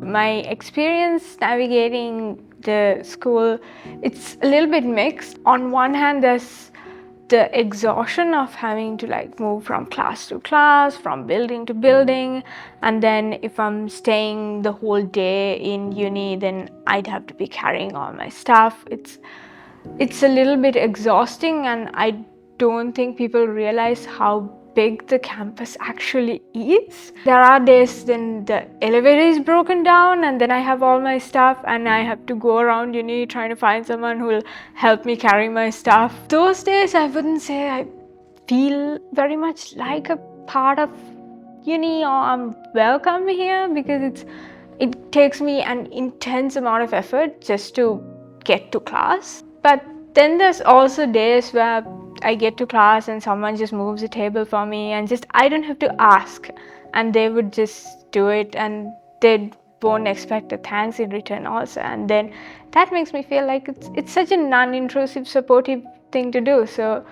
My experience navigating the school, it's a little bit mixed. On one hand, there's the exhaustion of having to like move from class to class, from building to building, and then if I'm staying the whole day in uni, then I'd have to be carrying all my stuff. It's a little bit exhausting, and I don't think people realize how big the campus actually is. There are days when the elevator is broken down and then I have all my stuff and I have to go around uni trying to find someone who will help me carry my stuff. Those days I wouldn't say I feel very much like a part of uni or I'm welcome here, because it takes me an intense amount of effort just to get to class. But then there's also days where I get to class and someone just moves a table for me and just I don't have to ask, and they would just do it and they won't expect a thanks in return also, and then that makes me feel like it's such a non-intrusive, supportive thing to do. So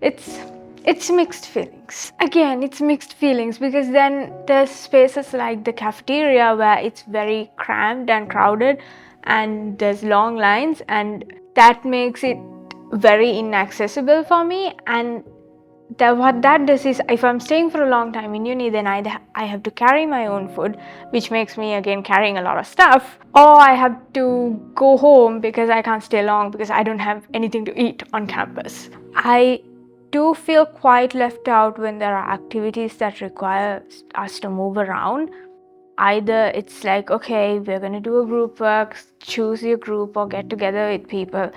it's mixed feelings. Again, it's mixed feelings because then there's spaces like the cafeteria where it's very cramped and crowded and there's long lines, and that makes it very inaccessible for me. And what that does is, if I'm staying for a long time in uni, then I have to carry my own food, which makes me again carrying a lot of stuff, or I have to go home because I can't stay long because I don't have anything to eat on campus. I do feel quite left out when there are activities that require us to move around. Either it's like, okay, we're going to do a group work, choose your group or get together with people,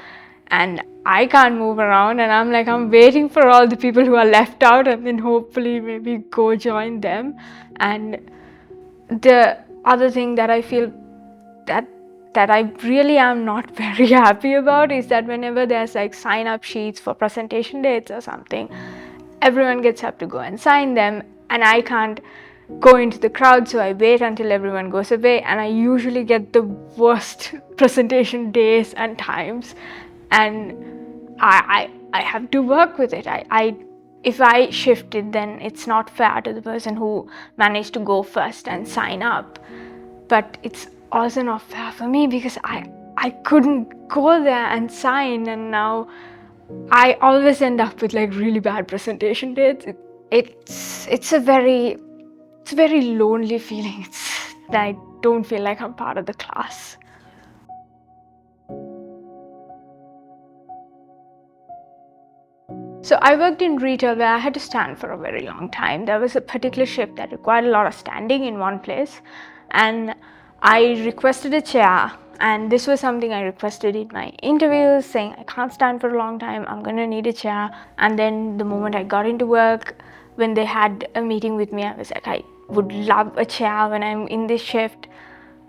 and I can't move around, and I'm waiting for all the people who are left out and then hopefully maybe go join them. And the other thing that I feel that I really am not very happy about is that whenever there's like sign up sheets for presentation dates or something, everyone gets up to go and sign them, and I can't go into the crowd, so I wait until everyone goes away, and I usually get the worst presentation days and times, and I have to work with it. If I shift it, then it's not fair to the person who managed to go first and sign up. But it's also not fair for me because I couldn't go there and sign, and now I always end up with like really bad presentation dates. It's a very lonely feeling. I don't feel like I'm part of the class. So I worked in retail where I had to stand for a very long time. There was a particular shift that required a lot of standing in one place, and I requested a chair, and this was something I requested in my interviews, saying I can't stand for a long time, I'm gonna need a chair. And then the moment I got into work, when they had a meeting with me, I was like, I would love a chair when I'm in this shift.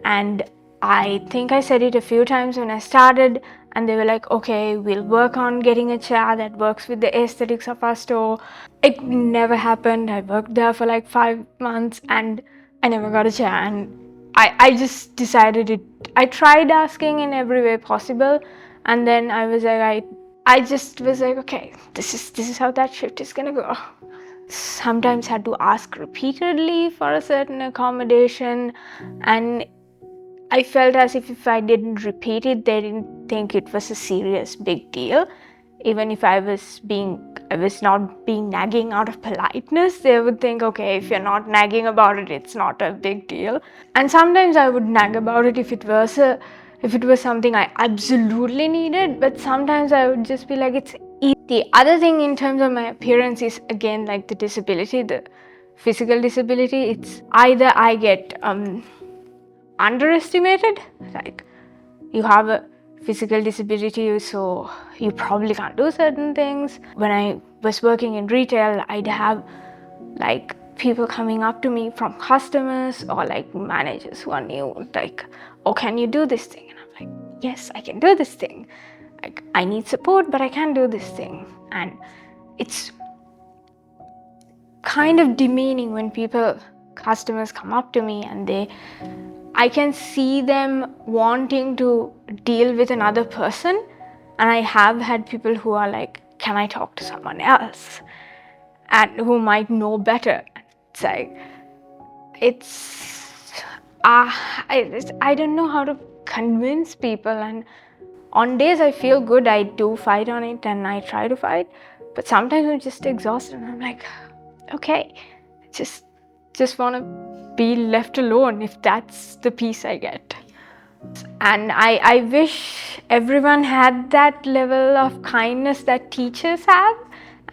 And I think I said it a few times when I started, and they were like, okay, we'll work on getting a chair that works with the aesthetics of our store. It never happened. I worked there for like 5 months and I never got a chair, and I just decided it. I tried asking in every way possible, and then I was like, I just was like, okay, this is how that shift is gonna go. Sometimes had to ask repeatedly for a certain accommodation, and I felt as if I didn't repeat it, they didn't think it was a serious big deal. Even if I was not being nagging out of politeness, they would think, okay, if you're not nagging about it, it's not a big deal. And sometimes I would nag about it if it was something I absolutely needed, but sometimes I would just be like, it's easy. The other thing in terms of my appearance is again like the disability, the physical disability. It's either I get underestimated, like you have a physical disability so you probably can't do certain things. When I was working in retail, I'd have like people coming up to me from customers or like managers who are new, like, oh, can you do this thing? And I'm like, yes, I can do this thing. Like, I need support, but I can do this thing. And it's kind of demeaning when customers come up to me and I can see them wanting to deal with another person, and I have had people who are like, can I talk to someone else, and who might know better. It's like, I don't know how to convince people, and on days I feel good, I do fight on it and I try to fight, but sometimes I'm just exhausted and I'm like, okay, just just want to be left alone if that's the peace I get. And I wish everyone had that level of kindness that teachers have,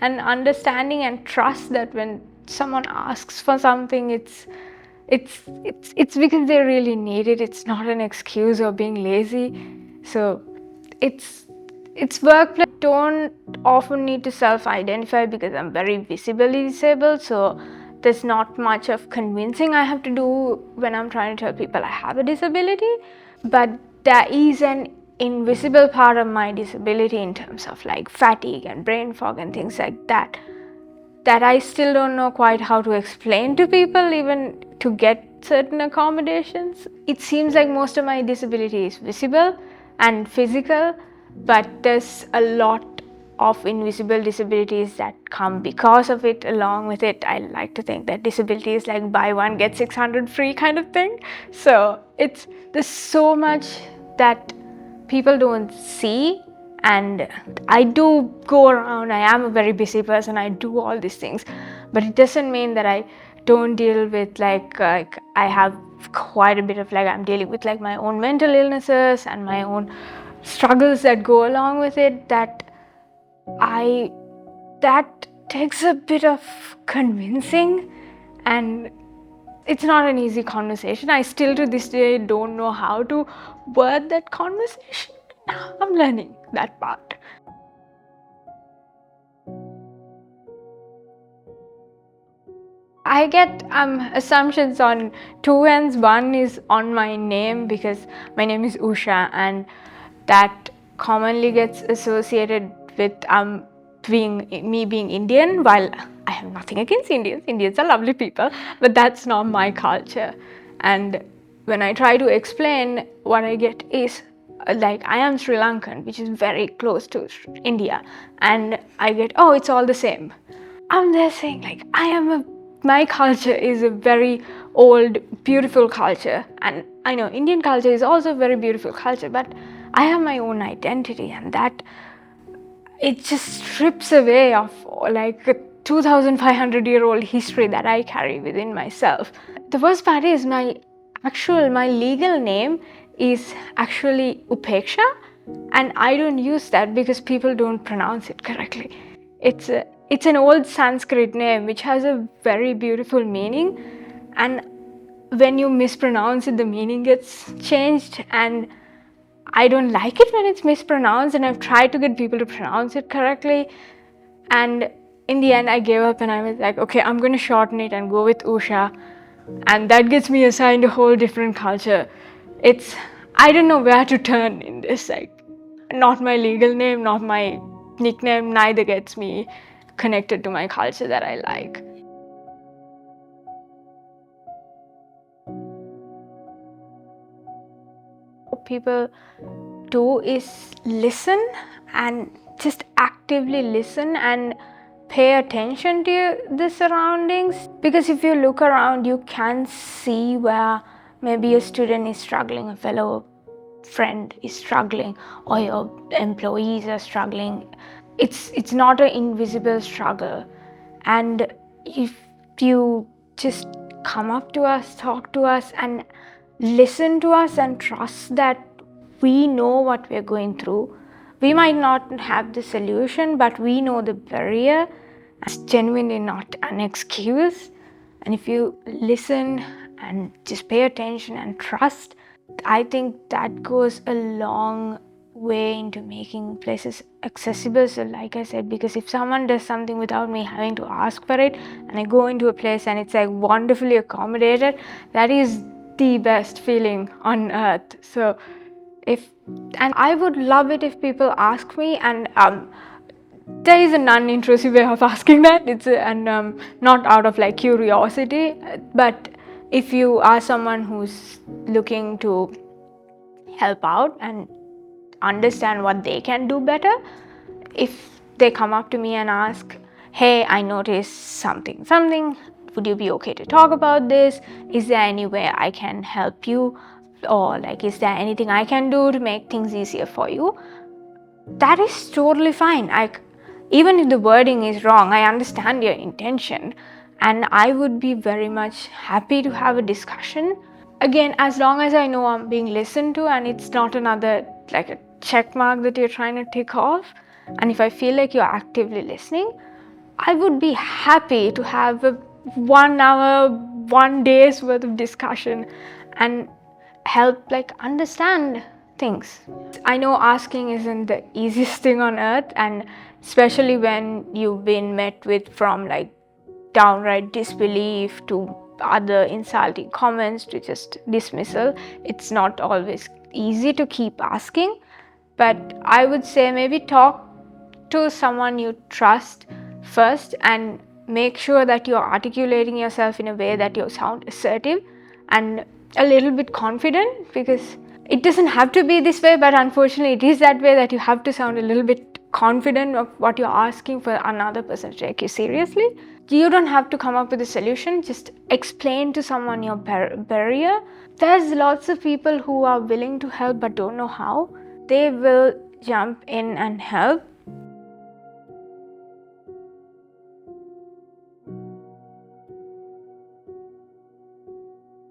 and understanding and trust that when someone asks for something, it's because they really need it. It's not an excuse or being lazy. So it's it's workplace. Don't often need to self-identify because I'm very visibly disabled. So there's not much of convincing I have to do when I'm trying to tell people I have a disability. But there is an invisible part of my disability in terms of like fatigue and brain fog and things like that I still don't know quite how to explain to people, even to get certain accommodations. It seems like most of my disability is visible and physical, but there's a lot of invisible disabilities that come because of it. Along with it, I like to think that disability is like buy one get 600 free kind of thing. So there's so much that people don't see, and I do go around. I am a very busy person, I do all these things, but it doesn't mean that I don't deal with like I have quite a bit of like I'm dealing with like my own mental illnesses and my own struggles that go along with it, I that takes a bit of convincing, and it's not an easy conversation. I still to this day don't know how to word that conversation. I'm learning that part. I get assumptions on two ends. One is on my name because my name is Usha, and that commonly gets associated with being Indian. While I have nothing against Indians, Indians are lovely people, but that's not my culture. And when I try to explain, what I get is like I am Sri Lankan, which is very close to India, and I get, oh, it's all the same. I'm there saying like my culture is a very old, beautiful culture, and I know Indian culture is also a very beautiful culture, but I have my own identity, and that it just strips away of like a 2,500-year-old history that I carry within myself. The worst part is my legal name is actually Upeksha, and I don't use that because people don't pronounce it correctly. It's an old Sanskrit name which has a very beautiful meaning, and when you mispronounce it, the meaning gets changed, and I don't like it when it's mispronounced, and I've tried to get people to pronounce it correctly. And in the end, I gave up and I was like, okay, I'm going to shorten it and go with Usha. And that gets me assigned a whole different culture. I don't know where to turn in this. Like, not my legal name, not my nickname, neither gets me connected to my culture that I like. What people do is listen, and just actively listen and pay attention to the surroundings, because if you look around you can see where maybe a student is struggling, a fellow friend is struggling, or your employees are struggling. It's not an invisible struggle, and if you just come up to us, talk to us, and listen to us, and trust that we know what we're going through. We might not have the solution, but we know the barrier. It's genuinely not an excuse. And if you listen and just pay attention and trust, I think that goes a long way into making places accessible. So like I said, because if someone does something without me having to ask for it, and I go into a place and it's like wonderfully accommodated, that is the best feeling on earth. So and I would love it if people ask me, and there is a non-intrusive way of asking that. Not out of like curiosity, but if you are someone who's looking to help out and understand what they can do better, if they come up to me and ask, hey, I noticed something, would you be okay to talk about this? Is there any way I can help you? Or like, is there anything I can do to make things easier for you? That is totally fine. Like, even if the wording is wrong, I understand your intention, and I would be very much happy to have a discussion. Again, as long as I know I'm being listened to and it's not another like a check mark that you're trying to tick off, and if I feel like you're actively listening, I would be happy to have a 1 hour, 1 day's worth of discussion and help like understand things. I know asking isn't the easiest thing on earth, and especially when you've been met with from like downright disbelief to other insulting comments to just dismissal, it's not always easy to keep asking. But I would say maybe talk to someone you trust first and make sure that you're articulating yourself in a way that you sound assertive and a little bit confident, because it doesn't have to be this way, but unfortunately it is that way, that you have to sound a little bit confident of what you're asking for another person to take you seriously. You don't have to come up with a solution, just explain to someone your barrier. There's lots of people who are willing to help but don't know how. They will jump in and help.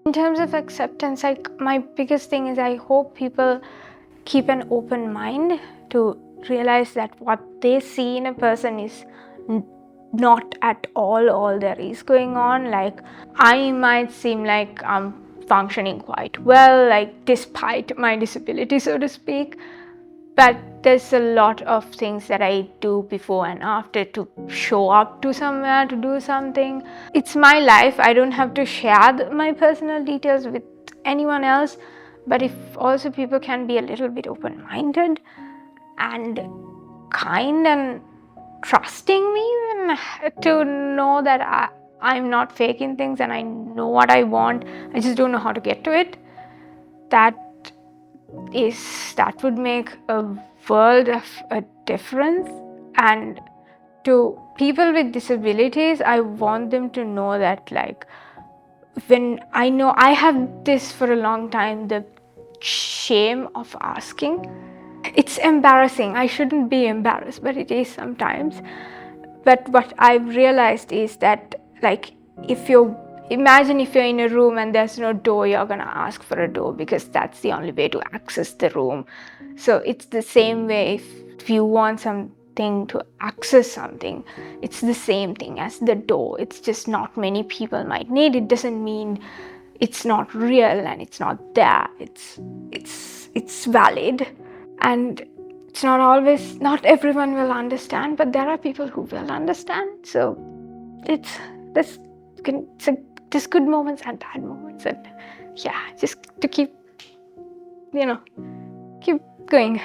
In terms of acceptance, like my biggest thing is I hope people keep an open mind to realize that what they see in a person is not at all there is going on. Like, I might seem like I'm functioning quite well, like despite my disability, so to speak, but there's a lot of things that I do before and after to show up to somewhere, to do something. It's my life. I don't have to share my personal details with anyone else. But if also people can be a little bit open-minded and kind and trusting me, and to know that I'm not faking things and I know what I want, I just don't know how to get to it, that would make a world of a difference. And to people with disabilities, I want them to know that, like, when I know I have this for a long time, the shame of asking, it's embarrassing. I shouldn't be embarrassed, but it is sometimes. But what I've realized is that, like, if you imagine if you're in a room and there's no door, you're gonna ask for a door because that's the only way to access the room. So it's the same way if you want something to access something, it's the same thing as the door. It's just not many people might need it. Doesn't mean it's not real and it's not there. It's valid, and it's not everyone will understand, but there are people who will understand. So it's this there's good moments and bad moments, and yeah, just to keep keep going.